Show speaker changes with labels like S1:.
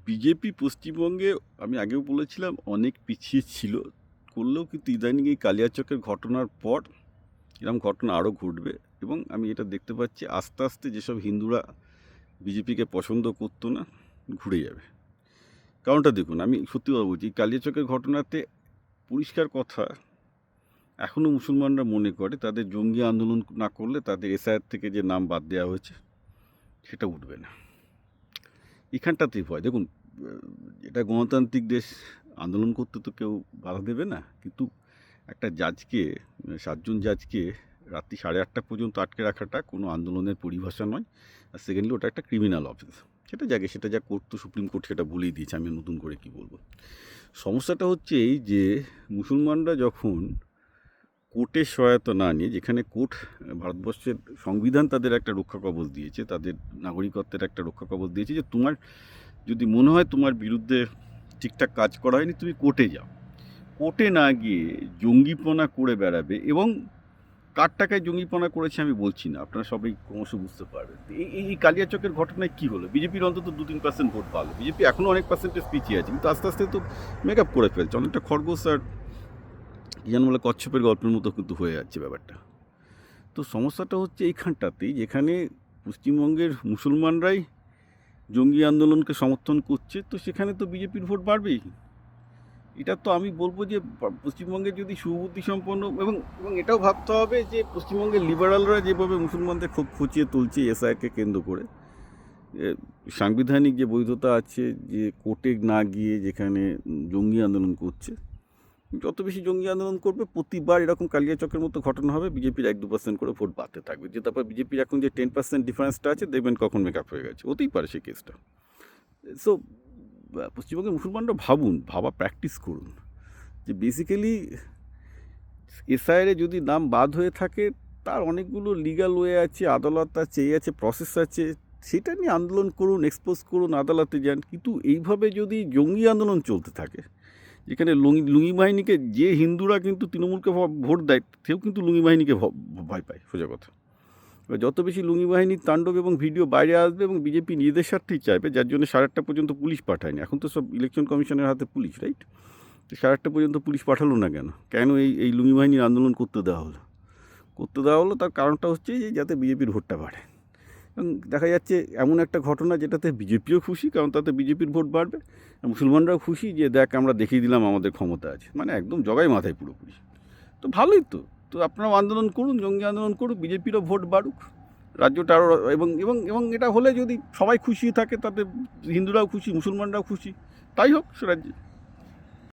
S1: BJP পশ্চিমবঙ্গে আমি আগেও বলেছিলাম অনেক পিছিয়ে ছিল, করলেও কিন্তু ইদানিং এই কালিয়াচকের ঘটনার পর এরকম ঘটনা আরও ঘটবে। এবং আমি এটা দেখতে পাচ্ছি আস্তে আস্তে যেসব হিন্দুরা বিজেপিকে পছন্দ করতো না ঘুরে যাবে। কারণটা দেখুন, আমি সত্যি কথা বলছি, কালিয়াচকের ঘটনাতে পরিষ্কার কথা, এখনও মুসলমানরা মনে করে তাদের জঙ্গি আন্দোলন না করলে তাদের এসআইআর থেকে যে নাম বাদ দেওয়া হয়েছে সেটা উঠবে না। এখানটাতেই ভয়। দেখুন, এটা গণতান্ত্রিক দেশ, আন্দোলন করতে তো কেউ বাধা দেবে না, কিন্তু একটা জাজকে, 7 জন জাজকে রাত্রি 8:30 পর্যন্ত আটকে রাখাটা কোনো আন্দোলনের পরিভাষা নয়। আর সেকেন্ডলি ওটা একটা ক্রিমিনাল অফেন্স। সেটা যা করতো সুপ্রিম কোর্ট সেটা বলেই দিয়েছে, আমি নতুন করে কি বলবো। সমস্যাটা হচ্ছে এই যে মুসলমানরা যখন কোর্টের সহায়তা না নিয়ে, যেখানে কোর্ট ভারতবর্ষের সংবিধান তাদের একটা রক্ষা কবচ দিয়েছে, তাদের নাগরিকত্বের একটা রক্ষা কবচ দিয়েছে, যে তোমার যদি মনে হয় তোমার বিরুদ্ধে ঠিকঠাক কাজ করা হয়নি, তুমি কোর্টে যাও। কোর্টে না গিয়ে জঙ্গিপনা করে বেড়াবে, এবং কার টাকায় জঙ্গিপনা করেছে আমি বলছি না, আপনারা সবাই ক্রমশ বুঝতে পারবেন। এই কালিয়াচকের ঘটনায় কী হলো? বিজেপির অন্তত 2-3% ভোট পালো, বিজেপি এখনও অনেক পার্সেন্টেজ পিছিয়ে আছে, কিন্তু আস্তে আস্তে তো মেক আপ করে ফেলছে। অনেকটা খরগোশ আর যেন বলে কচ্ছপের গল্পের মতো কিন্তু হয়ে যাচ্ছে ব্যাপারটা। তো সমস্যাটা হচ্ছে এইখানটাতেই, যেখানে পশ্চিমবঙ্গের মুসলমানরাই জঙ্গি আন্দোলনকে সমর্থন করছে, তো সেখানে তো বিজেপির ভোট বাড়বেই। এটা তো আমি বলবো যে পশ্চিমবঙ্গে যদি সুবুদ্ধি সম্পন্ন, এবং এটাও ভাবতে হবে যে পশ্চিমবঙ্গের লিবারালরা যেভাবে মুসলমানদের খুব খুঁচিয়ে তুলছে এসআইকে কেন্দ্র করে, সাংবিধানিক যে বৈধতা আছে, যে কোর্টে না গিয়ে যেখানে জঙ্গি আন্দোলন করছে, যত বেশি জঙ্গি আন্দোলন করবে প্রতিবার এরকম কালিয়াচকের মতো ঘটনা হবে, বিজেপির 1-2% করে ভোট বাড়তে থাকবে, যে তারপর বিজেপির এখন যে 10% ডিফারেন্সটা আছে দেখবেন কখন মেকআপ হয়ে গেছে, হতেই পারে সেই কেসটা। সো পশ্চিমবঙ্গের মুসলমানরা ভাবা প্র্যাকটিস করুন, যে বেসিক্যালি এসআইআরে যদি নাম বাদ হয়ে থাকে তার অনেকগুলো লিগ্যাল ওয়ে আছে, আদালত আছে, প্রসেস আছে, সেটা নিয়ে আন্দোলন করুন, এক্সপোজ করুন, আদালতে যান। কিন্তু এইভাবে যদি জঙ্গি আন্দোলন চলতে থাকে, যেখানে লুঙ্গি বাহিনীকে, যে হিন্দুরা কিন্তু তৃণমূলকে ভোট দেয় সেও কিন্তু লুঙ্গি বাহিনীকে ভয় পায়, সোজা কথা। এবার যত বেশি লুঙ্গি বাহিনীর তাণ্ডব এবং ভিডিও বাইরে আসবে, এবং বিজেপি নিজেদের স্বার্থেই চাইবে, যার জন্য 8:30 পর্যন্ত পুলিশ পাঠায়নি। এখন তো সব ইলেকশন কমিশনের হাতে পুলিশ, রাইট? তো 8:30 পর্যন্ত পুলিশ পাঠালো না কেন এই লুঙ্গি বাহিনীর আন্দোলন করতে দেওয়া হলো? তার কারণটা হচ্ছে যে যাতে বিজেপির ভোটটা বাড়ে। এবং দেখা যাচ্ছে এমন একটা ঘটনা যেটাতে বিজেপিও খুশি, কারণ তাতে বিজেপির ভোট বাড়বে, মুসলমানরাও খুশি যে দেখ আমরা দেখিয়ে দিলাম আমাদের ক্ষমতা আছে, মানে একদম জগাই মাথায় পুরোপুরি। তো ভালোই তো আপনারাও আন্দোলন করুন, জঙ্গি আন্দোলন করুন, বিজেপিরও ভোট বাড়ুক, রাজ্যটা আরও, এবং এটা হলে যদি সবাই খুশি থাকে, তাতে হিন্দুরাও খুশি, মুসলমানরাও খুশি, তাই হোক সে রাজ্যে।